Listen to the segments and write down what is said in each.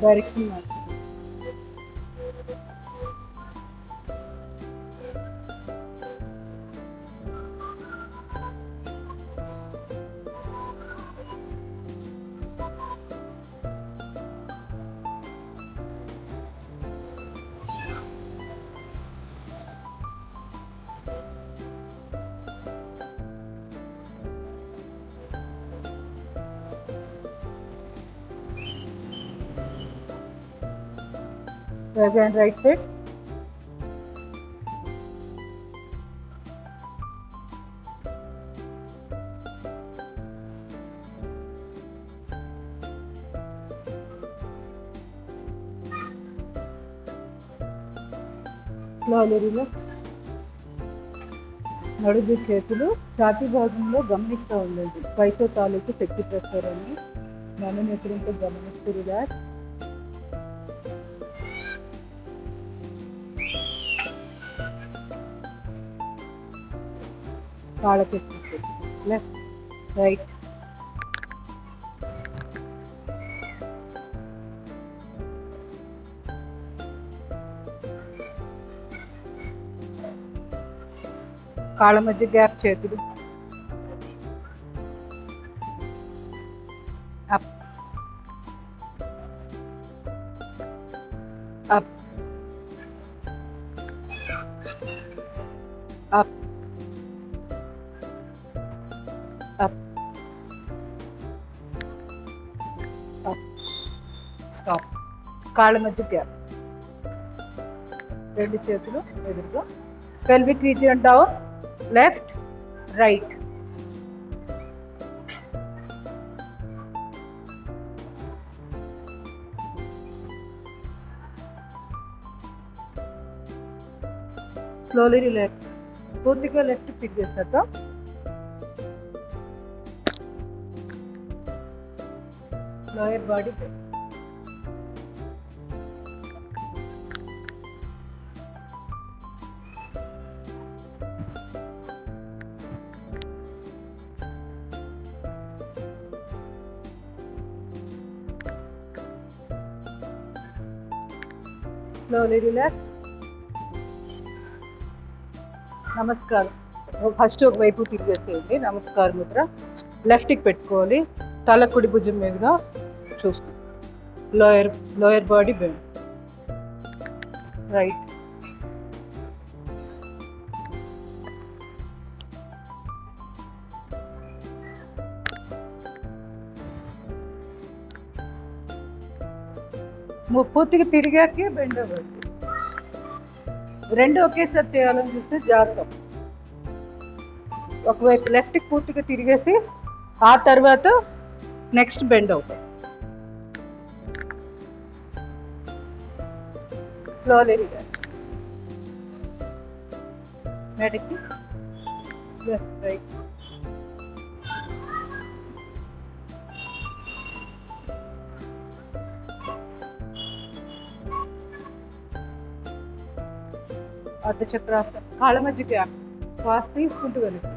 Direction March. Left and right side. Slowly relax. నడుము చేతులు ఛాతీ భాగంలో గమనిస్తూ ఉండండి. శ్వాస తాలూకు శక్తి ప్రసారాన్ని మనోనేత్రంతో గమనిస్తూ రిలాక్స్. కాళ్ళకెత్తి left right. కాళ్ళ మధ్య గ్యాప్ చేతులు. Up up up up up. Stop. కాళ్ళ మధ్య గ్యాప్. రెండు చేతులు ఎదురుగా. Pelvic region down. Left right. Slowly relax. పూర్తిగా లెఫ్ట్ పిక్ చేశాక lower body bend. Slowly relax. నమస్కారం. ఫస్ట్ ఒక వైపు తిరిగేసేయండి. నమస్కారం ముద్ర. లెఫ్ట్కి పెట్టుకోవాలి. తల కుడి భుజం మీదుగా చూస్తూ లోయర్ బాడీ బెండ్. రైట్. పూర్తిగా తిరిగాకే బెండ్ అవ్వండి. రెండు ఒకేసారి చేయాలని చూస్తే జాగ్రత్త. ఒకవైపు లెఫ్ట్కి పూర్తిగా తిరిగేసి ఆ తర్వాత నెక్స్ట్ బెండ్ అవుతాయి. Slowly relax. మెడకి లెఫ్ట్ రైట్. అర్ధచక్రాసనం. కాళ్ళ మధ్య గ్యాప్. శ్వాస తీసుకుంటూ వెనక్కి.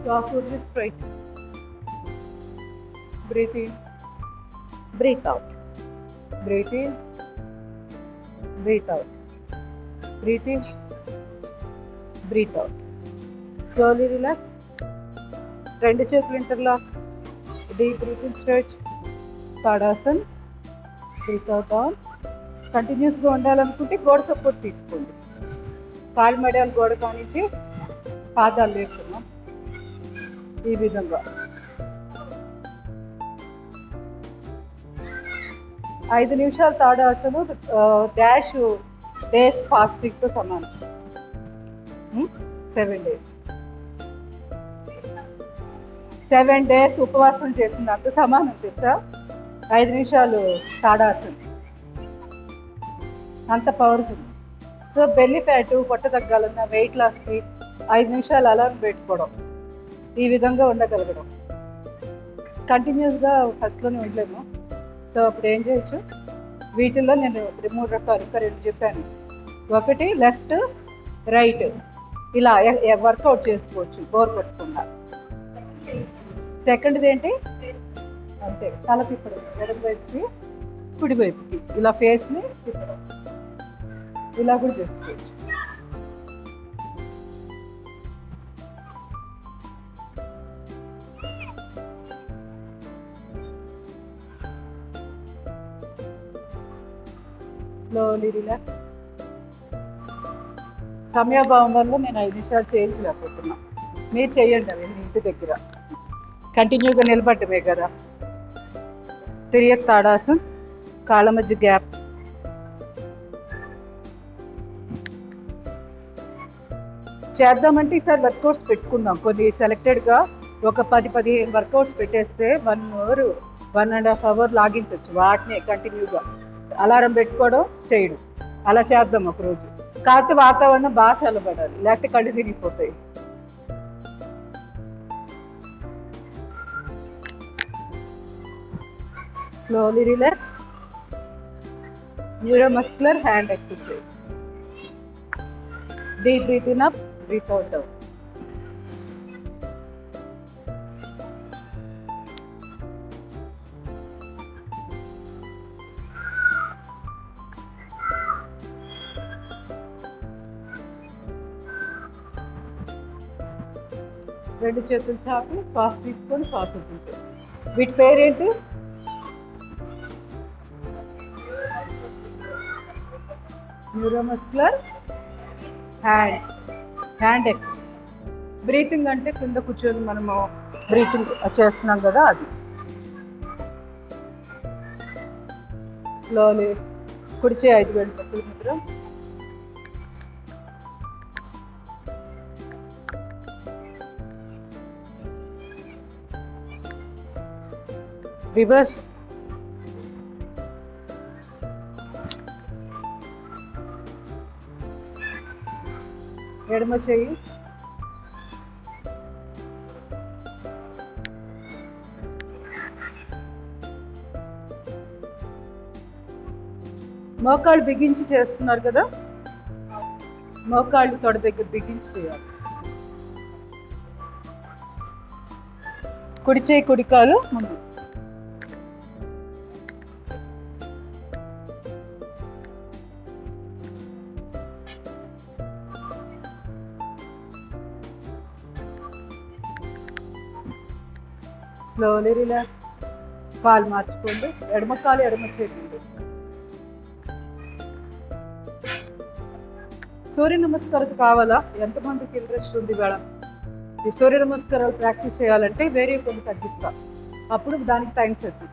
సాఫ్ట్ వదిలి straight. Breathe in, breathe out. Breathe in, breathe out. Breathe in, breathe out. Slowly relax. రెండు చేతులు interlock. Deep breath in, stretch. తాడాసన్. Breathe out on. కంటిన్యూస్గా ఉండాలనుకుంటే గోడ సపోర్ట్ తీసుకోండి. కాలు మడియాలు గోడ కానించి పాదాలు లేపుతున్నాం ఈ విధంగా. 5 నిమిషాలు తాడాసను డాష్ డేస్ ఫాస్టింగ్తో సమానం. 7 days 7 days ఉపవాసం చేసింది అంత సమానం తెలుసా. 5 నిమిషాలు తాడాసన్ అంత పవర్ఫుల్. సో బెల్లీ ఫ్యాటు పొట్ట తగ్గాలన్న వెయిట్ లాస్కి 5 నిమిషాలు అలారం పెట్టుకోవడం, ఈ విధంగా ఉండగలగడం. కంటిన్యూస్గా ఫస్ట్లోనే ఉండలేము. సో అప్పుడు ఏం చేయొచ్చు, వీటిల్లో నేను 3 రకాలు ఇంకా 2 చెప్పాను. ఒకటి లెఫ్ట్ రైట్ ఇలా వర్కౌట్ చేసుకోవచ్చు బోర్ కొట్టకుండా. సెకండ్ది ఏంటి అంతే. తల తిప్పడం ఎడమ వైపుకి కుడి వైపుకి ఇలా ఫేస్ని తిప్పడం. ఇలా కూడా చేసుకోవచ్చు. Slowly relax. సమయాభావం వల్ల నేను 5 నిమిషాలు చేయించలేకపోతున్నా. మీరు చేయండి అవి ఇంటి దగ్గర. కంటిన్యూగా నిలబడటమే కదా. తిరియక్ తాడాసం, కాళ్ళ మధ్య గ్యాప్. చేద్దామంటే ఈసారి వర్కౌట్స్ పెట్టుకుందాం. కొన్ని సెలెక్టెడ్గా ఒక 10-15 వర్కౌట్స్ పెట్టేస్తే 1 అవర్ 1.5 అవర్ లాగించవచ్చు. వాటినే కంటిన్యూగా అలారం పెట్టుకోవడం చేయడం అలా చేద్దాం ఒకరోజు. కాకపోతే వాతావరణం బాగా చల్లబడాలి, లేకపోతే కళ్ళు తిరిగిపోతాయి. Slowly relax. Neuromuscular hand exercise. Deep breath in up, breathe out down. రెండు చేతులు చాపి శ్వాస తీసుకొని శ్వాస వదులుతాయి. వీటి పేరేంటి? Neuromuscular hand exercise. బ్రీతింగ్ అంటే కింద కూర్చొని మనము బ్రీతింగ్ చేస్తున్నాం కదా అది. స్లోలీ కుడిచే 5 వేలు పట్టుల ముద్ర. రివర్స్. ఎడమ చెయ్యి మోకాళ్ళు బిగించి చేస్తున్నారు కదా, మోకాళ్ళు తొడ దగ్గర బిగించి చేయాలి. కుడి చేయి కుడి కాలు ముందు. Slowly relax. కాలు మార్చుకోండి. ఎడమ కాలు ఎడమ చేయండి. సూర్య నమస్కారాలు కావాలా? ఎంతమందికి ఇంట్రెస్ట్ ఉంది మేడం? ఈ సూర్య నమస్కారాలు ప్రాక్టీస్ చేయాలంటే వేరే కొన్ని తగ్గిస్తా, అప్పుడు దానికి టైం సెట్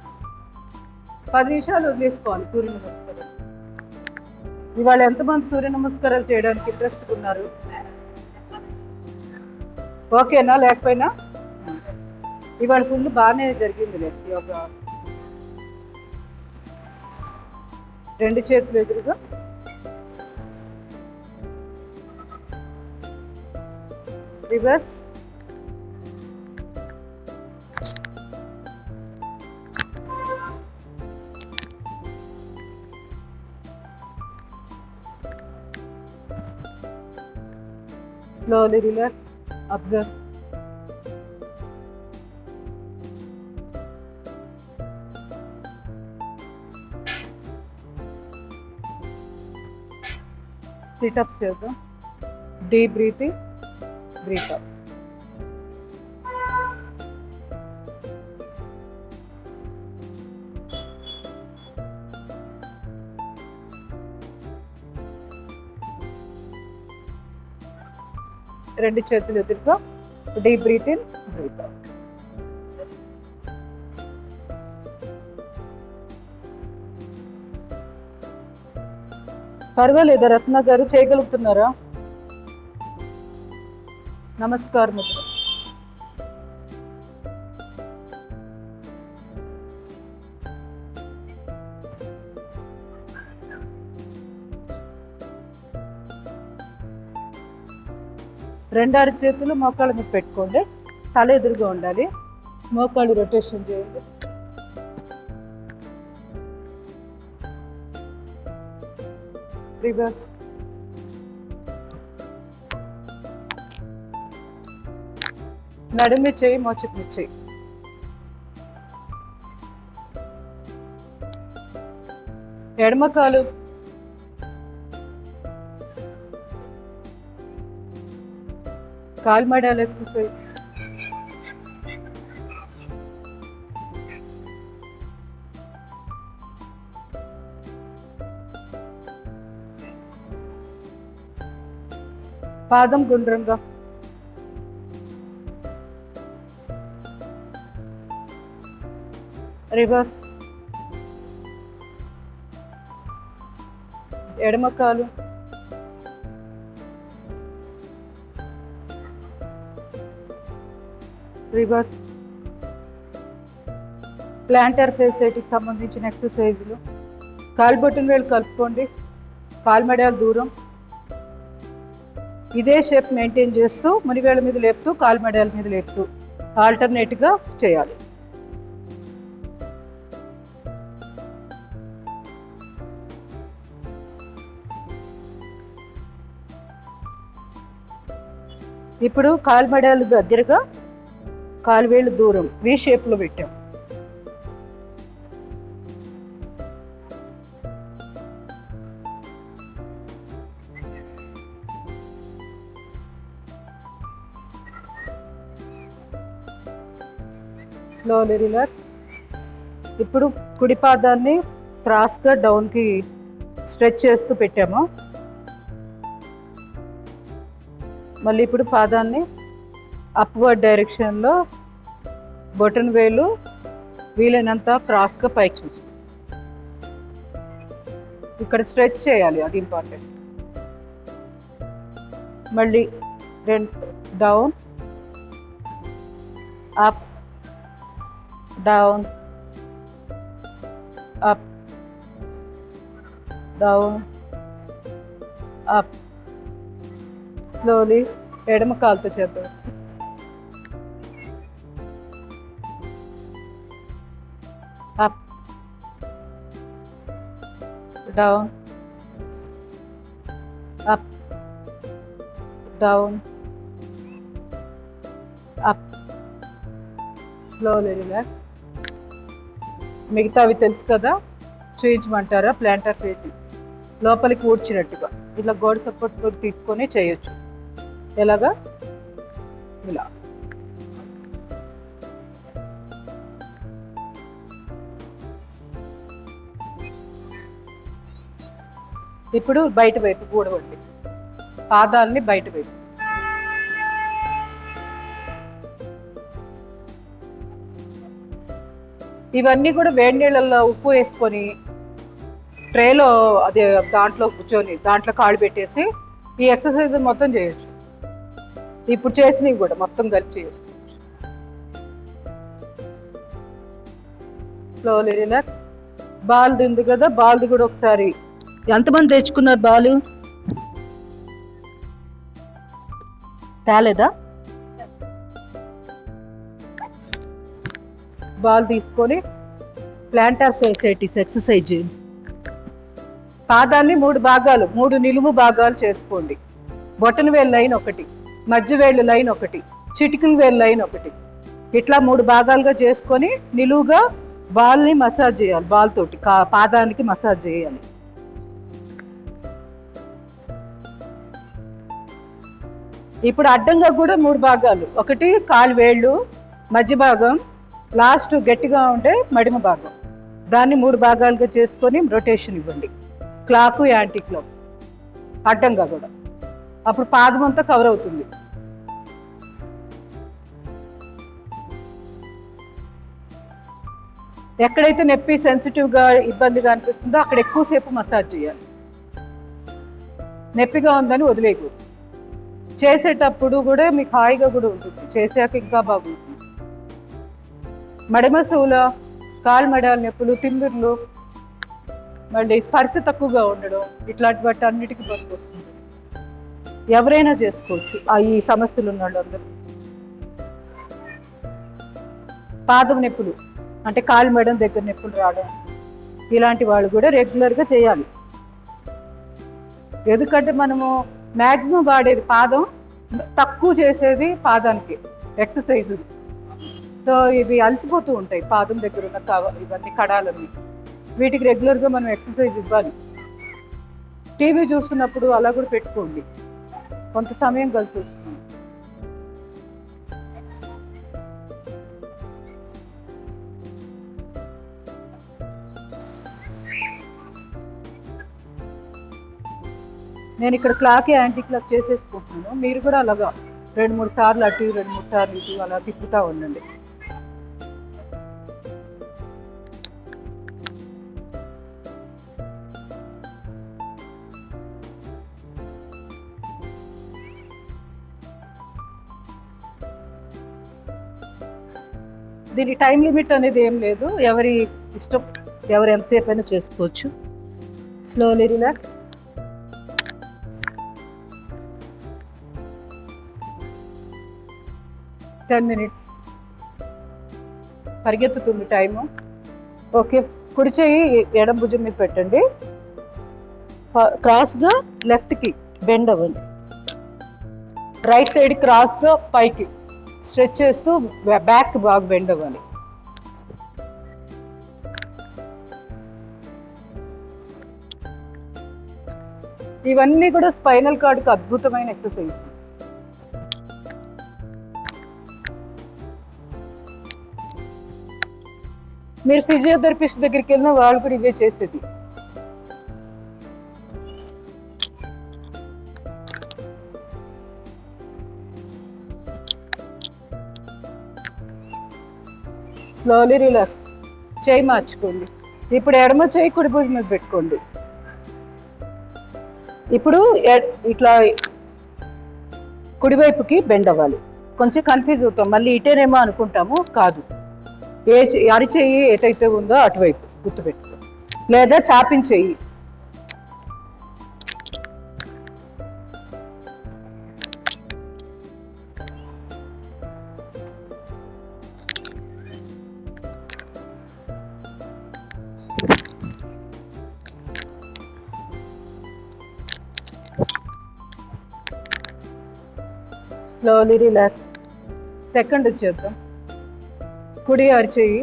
10 నిమిషాలు వదిలేసుకోవాలి సూర్య నమస్కారాలు. ఇవాళ ఎంతమంది సూర్య నమస్కారాలు చేయడానికి ఇంట్రెస్ట్ ఉన్నారు? ఓకేనా? లేకపోయినా ఇవాళ ఫుల్ బాగానే జరిగింది. లేదు ఒక 2 చేతులు ఎదురుగా. Reverse. Slowly relax, observe. Sit-ups చేద్దాం. Deep breathing, breathe out. రెండు చేతులు ఎదురుగా. Deep breath in, breathe out. పర్వాలేదా రత్న గారు? చేయగలుగుతున్నారా? నమస్కారం ముద్ర. రెండు అరచేతులు మోకాళ్ళ మీద పెట్టుకోండి. తల ఎదురుగా ఉండాలి. మోకాళ్ళు రొటేషన్ చేయండి. రివర్స్. నడుము చేయి, మోచేతి చేయి. ఎడమ కాలు, కాలు మడాలు ఎక్సర్సైజ్. పాదం గుండ్రంగా, రివర్స్. ఎడమ కాలు, రివర్స్. ప్లాంటర్ ఫేసైటికి సంబంధించిన ఎక్సర్సైజులు. కాలు బొట్టన వేలు కలుపుకోండి, కాలు మెడలు దూరం. ఇదే షేప్ మెయింటైన్ చేస్తూ మునివేళ్ళ మీద లేపుతూ కాలు మెడల మీద లేపుతూ ఆల్టర్నేట్గా చేయాలి. ఇప్పుడు కాలు మెడలు దగ్గరగా, కాలు వేళ్ళు దూరం, వి షేప్లో పెట్టాం. Slowly relax. ఇప్పుడు కుడి పాదాన్ని క్రాస్గా డౌన్కి స్ట్రెచ్ చేస్తూ పెట్టాము. మళ్ళీ ఇప్పుడు పాదాన్ని అప్వర్డ్ డైరెక్షన్లో బొటన్ వేలు వీలైనంత క్రాస్గా పైకి చూసి ఇక్కడ స్ట్రెచ్ చేయాలి, అది ఇంపార్టెంట్. మళ్ళీ down, up, down, up, down, up. Slowly ఎడమ కాలుతో చేద్దాం. Up, down, up, down, up. Slowly relax. మిగతావి తెలుసు కదా, చూయించమంటారా? ప్లాంటర్ ఫేస్ లోపలికి ఊడ్చినట్టుగా ఇట్లా గోడ సపోర్ట్ తీసుకొని చేయొచ్చు. ఎలాగా? ఇలా. ఇప్పుడు బయట వైపు కూడవండి, పాదాలని బయట వైపు. ఇవన్నీ కూడా వేడి నీళ్ళల్లో ఉప్పు వేసుకొని ట్రేలో అదే దాంట్లో కూర్చొని దాంట్లో కాళ్ళు పెట్టేసి ఈ ఎక్సర్సైజ్ మొత్తం చేయొచ్చు. ఇప్పుడు చేసినవి కూడా మొత్తం కలిపి చేయొచ్చు. Slowly relax. బాల్ది ఉంది కదా, బాల్ది కూడా ఒకసారి. ఎంతమంది తెచ్చుకున్నారు బాలు? తేలేదా? బాల్ తీసుకొని ప్లాంటర్ ఫేసైటిస్ ఎక్సర్సైజ్. పాదాన్ని 3 భాగాలు, 3 నిలువు భాగాలు చేసుకోండి. బొటన వేలు లైన్ ఒకటి, మధ్య వేళ్ళు లైన్ ఒకటి, చిటికల వేలు లైన్ ఒకటి, ఇట్లా 3 భాగాలుగా చేసుకొని నిలువుగా బాల్ని మసాజ్ చేయాలి. బాల్ తోటి పాదానికి మసాజ్ చేయాలి. ఇప్పుడు అడ్డంగా కూడా 3 భాగాలు, ఒకటి కాలు వేళ్ళు, మధ్య భాగం, లాస్ట్ గట్టిగా ఉంటే మడిమ భాగం. దాన్ని 3 భాగాలుగా చేసుకొని రొటేషన్ ఇవ్వండి, క్లాకు యాంటీ క్లాక్ అడ్డంగా కూడా. అప్పుడు పాదం అంతా కవర్ అవుతుంది. ఎక్కడైతే నొప్పి సెన్సిటివ్గా ఇబ్బందిగా అనిపిస్తుందో అక్కడ ఎక్కువసేపు మసాజ్ చేయాలి. నొప్పిగా ఉందని వదిలేయకూడదు. చేసేటప్పుడు కూడా మీకు హాయిగా కూడా ఉంటుంది, చేసాక ఇంకా బాగుంటుంది. మడమ సూల, కాలు మెడల నొప్పులు, తిమ్మిర్లు, మళ్ళీ స్పర్శ తక్కువగా ఉండడం, ఇట్లాంటి వాటి అన్నిటికీ పనికి వస్తుంది. ఎవరైనా చేసుకోవచ్చు ఈ సమస్యలు ఉన్న వాళ్ళందరూ. పాదం నొప్పులు అంటే కాలు మెడ దగ్గర నొప్పులు రావడం, ఇలాంటి వాళ్ళు కూడా రెగ్యులర్గా చేయాలి. ఎందుకంటే మనము మ్యాక్సిమం వాడేది పాదం, తక్కువ చేసేది పాదానికి ఎక్సర్సైజ్. సో ఇవి అలసిపోతూ ఉంటాయి పాదం దగ్గర ఉన్న ఇవన్నీ కడాలన్నీ. వీటికి రెగ్యులర్గా మనం ఎక్సర్సైజ్ ఇవ్వాలి. టీవీ చూస్తున్నప్పుడు అలా కూడా పెట్టుకోండి, కొంత సమయం కలిసి వస్తుంది. నేను ఇక్కడ క్లాక్ యాంటీ క్లాక్ చేసేసుకుంటున్నాను. మీరు కూడా అలాగా 2-3 సార్లు అటు 2-3 సార్లు ఇటు అలా తిప్పుతూ ఉండండి. దీని టైం లిమిట్ అనేది ఏం లేదు, ఎవరి ఇష్టం, ఎవరు ఎంతసేపు అయినా చేసుకోవచ్చు. Slowly relax. టెన్ మినిట్స్ పరిగెత్తుతుంది టైము. ఓకే, కుడి చేయి ఎడం భుజం మీద పెట్టండి, క్రాస్గా లెఫ్ట్కి బెండ్ అవ్వండి, రైట్ సైడ్ క్రాస్గా పైకి స్ట్రెచ్ చేస్తూ బ్యాక్ బాగా బెండ్ అవ్వాలి. ఇవన్నీ కూడా స్పైనల్ కార్డ్కి అద్భుతమైన ఎక్సర్సైజ్. మీరు ఫిజియోథెరపిస్ట్ దగ్గరికి వెళ్ళినా వాళ్ళు కూడా ఇవే చేసేది. Slowly relax. చేయి మార్చుకోండి. ఇప్పుడు ఎడమ చేయి కుడి భుజం మీద పెట్టుకోండి. ఇప్పుడు ఇట్లా కుడివైపుకి బెండ్ అవ్వాలి. కొంచెం కన్ఫ్యూజ్ అవుతాం, మళ్ళీ ఇటేనేమో అనుకుంటాము, కాదు, అరిచెయ్యి ఎటైతే ఉందో అటువైపు గుర్తుపెట్టుకో, లేదా చాపించెయ్యి. Slowly relax. సెకండ్ వచ్చేద్దాం. కుడి అరిచేయి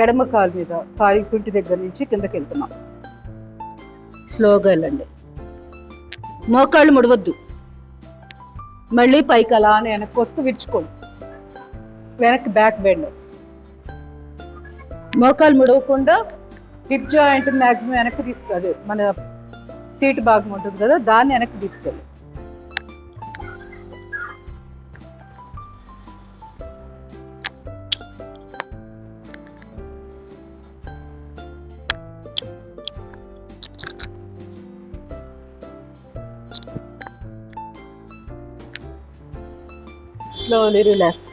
ఎడమ కాలు మీద, కాలి కుంటి దగ్గర నుంచి కిందకి వెళ్తున్నాం. స్లోగా వెళ్ళండి, మోకాళ్ళు ముడవద్దు, మళ్ళీ పైకి అలా అని వెనక్కి వస్తూ విరుచుకోండి, వెనక్కి బ్యాక్ బెండ్. మోకాలు ముడవకుండా హిప్ జాయింట్ మ్యాక్సిమం వెనక్కి తీసుకెళ్ళి, మన సీట్ భాగం ఉంటుంది కదా, దాన్ని వెనక్కి తీసుకెళ్ళి. Slowly relax.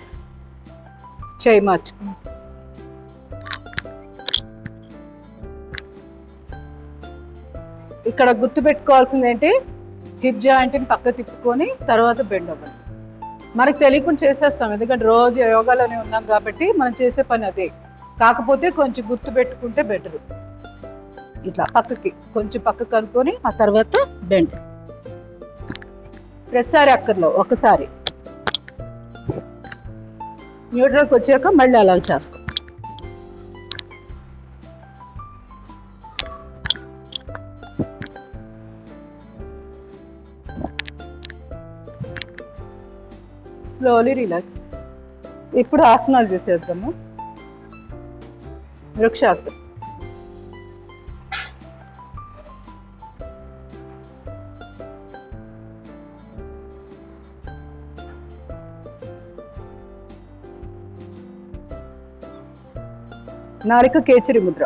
చేయి మార్చుకోండి. ఇక్కడ గుర్తు పెట్టుకోవాల్సింది ఏంటి, హిప్ జాయింట్ని పక్క తిప్పుకొని తర్వాత బెండ్ అవ్వాలి. మనకు తెలియకుండా చేసేస్తాం, ఎందుకంటే రోజు యోగాలోనే ఉన్నాం కాబట్టి మనం చేసే పని అదే. కాకపోతే కొంచెం గుర్తు పెట్టుకుంటే బెటరు. ఇట్లా పక్కకి కొంచెం పక్కకు అనుకొని ఆ తర్వాత బెండ్. ప్రతిసారి అక్కర్లో ఒకసారి న్యూట్రల్కి వచ్చాక మళ్ళీ అలా చేస్తాం. Slowly relax. ఇప్పుడు ఆసనాలు చేసేద్దాము. వృక్షాసనం. నారిక కేచరి ముద్ర.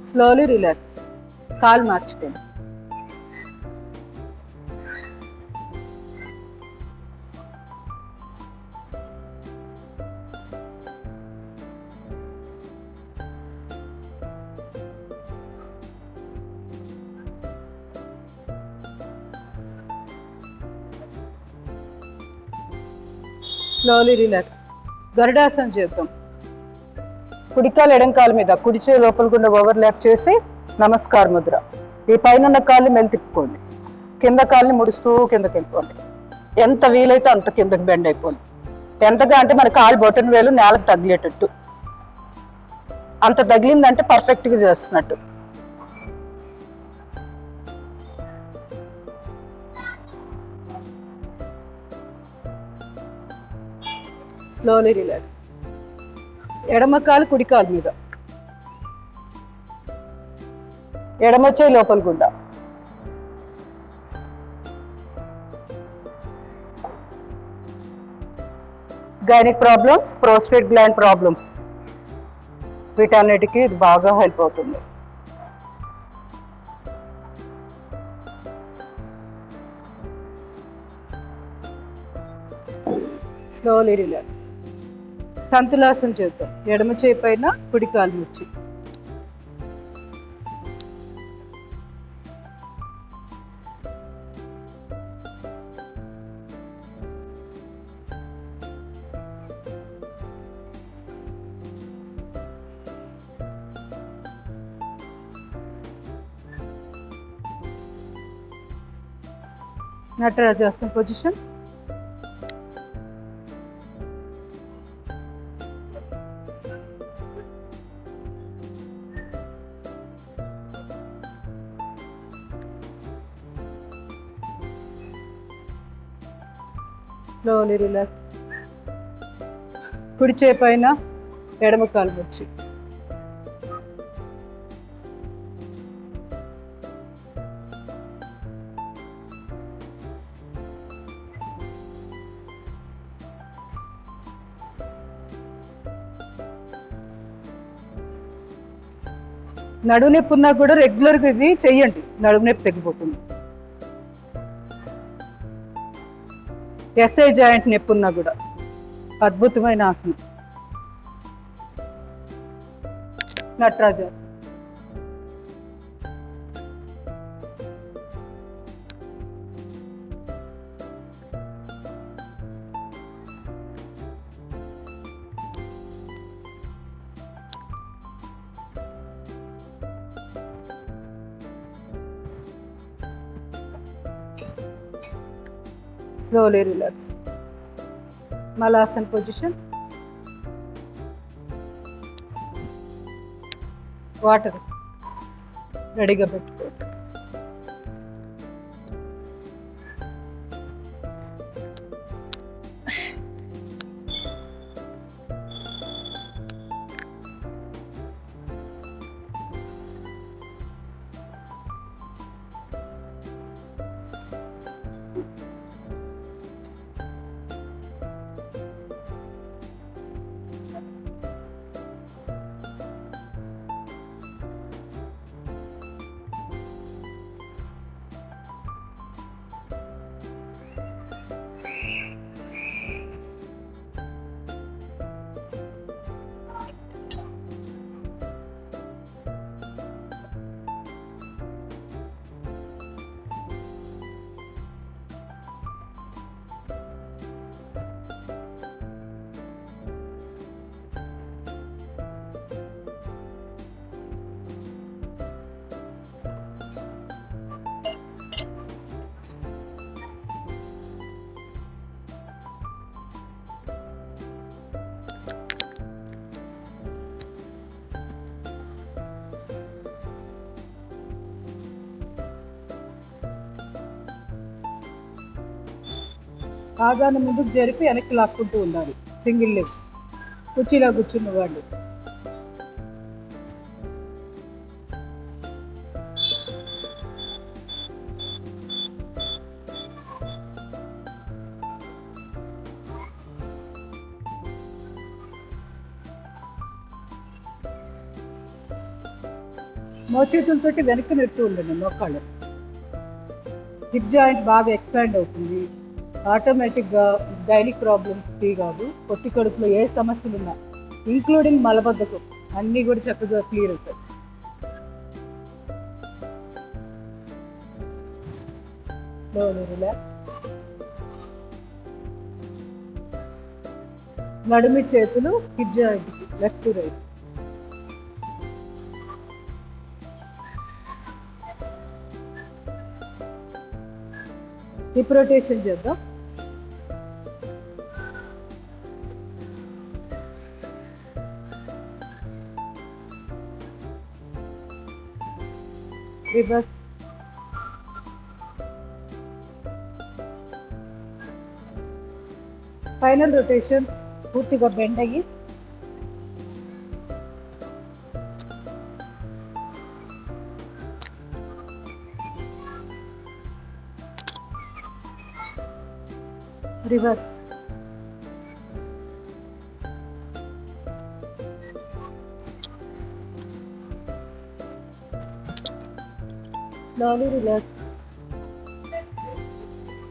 Slowly relax. కాలు మార్చుకోండి. Slowly relax. గరుడాసనం చేద్దాం. కుడికాలు ఎడంకాల మీద, కుడి చేయి లోపల గుండా ఓవర్లాప్ చేసి నమస్కార ముద్ర. ఈ పైన ఉన్న కాళ్ళు మెల్లి తిప్పుకోండి, కింద కాళ్ళని ముడుస్తూ కిందకి వెళ్ళిపోండి. ఎంత వీలైతే అంత కిందకి బెండ్ అయిపోండి. ఎంతగా అంటే మన కాలు బొటన వేలు నేలకు తగిలేటట్టు, అంత తగిలిందంటే పర్ఫెక్ట్గా చేస్తున్నట్టు. Slowly relax. ఎడమ కాలు కుడి కాలు మీద, ఎడమ చేయి లోపల గుండా. Gynaec problems, prostate gland problems, వీటన్నిటికీ ఇది బాగా హెల్ప్ అవుతుంది. Slowly relax. సంతులాసన చేద్దాం. ఎడమ చేయి పైన కుడి కాలు ముచ్చి. నటరాజాసన పొజిషన్. Slowly relax. కుడి చేయి పైన ఎడమ కాలు వచ్చి. నడుము నొప్పి ఉన్నా కూడా రెగ్యులర్గా ఇది చెయ్యండి, నడుము నొప్పి తగ్గిపోతుంది. ఎస్ఐ జాయింట్ నొప్పి ఉన్నా కూడా అద్భుతమైన ఆసనం. నటరాజాసనం. Slowly relax. Malasana position. Water రెడీగా పెట్టుకో. పాదాన్ని ముందుకు జరిపి వెనక్కి లాక్కుంటూ ఉండాలి. Single leg. కుర్చీలో కూర్చున్న వాళ్ళు మోచేతులతో వెనక్కి నెడుతూ ఉండండి. మోకాళ్ళు హిప్ జాయింట్ బాగా ఎక్స్పాండ్ అవుతుంది. ఆటోమేటిక్గా గైనిక్ ప్రాబ్లమ్స్ కాదు, పొట్టి కడుపులో ఏ సమస్యలు ఉన్నా ఇంక్లూడింగ్ మలబద్ధకం అన్నీ కూడా చక్కగా క్లియర్ అవుతాయి. Slowly relax. నడుమి చేతులు హిప్ జాయింట్కి left to right. Hip rotation చేద్దాం. రివర్స్. ఫైనల్ రొటేషన్ పూర్తిగా బెండ్ అయ్యి రివర్స్. Slowly relax.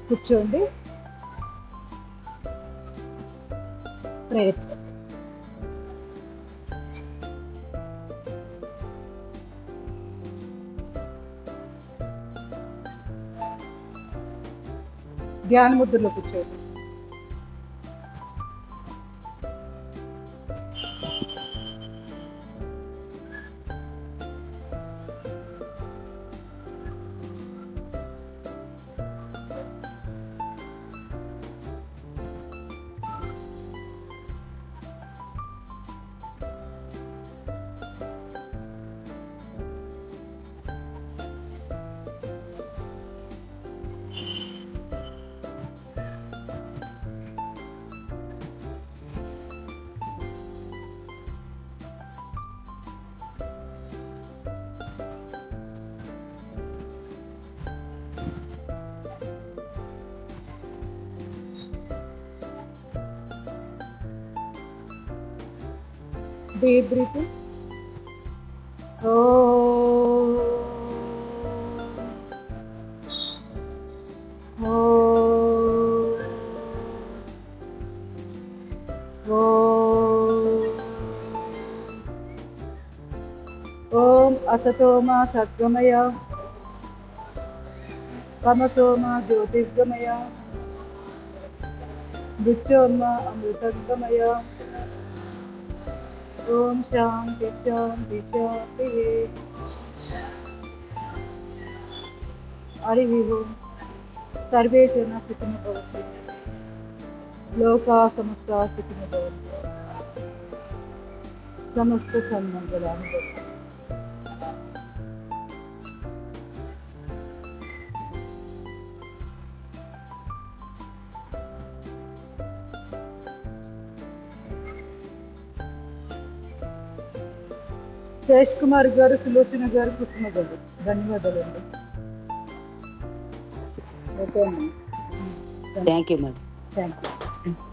కూర్చోండి. ప్రేయర్ చేయండి. ధ్యాన ముద్రలో కూర్చోండి. Deep breathing. Oh. Oh. Oh. Om Asatoma Satgamaya Tamasoma Jyotirgamaya Mrityoma Amritangamaya. Om Shanti Shanti Shanti. Harihi Om. Sarve Jana Sukhino Bhavantu. Loka Samasta Sukhino Bhavantu. Samasta Sanmangalani Bhavantu. Sesh Kumar గారు, సులోచన గారు, కుసుమ గారు, ధన్యవాదాలండి. Okay అండి. Thank you madam. Thank you.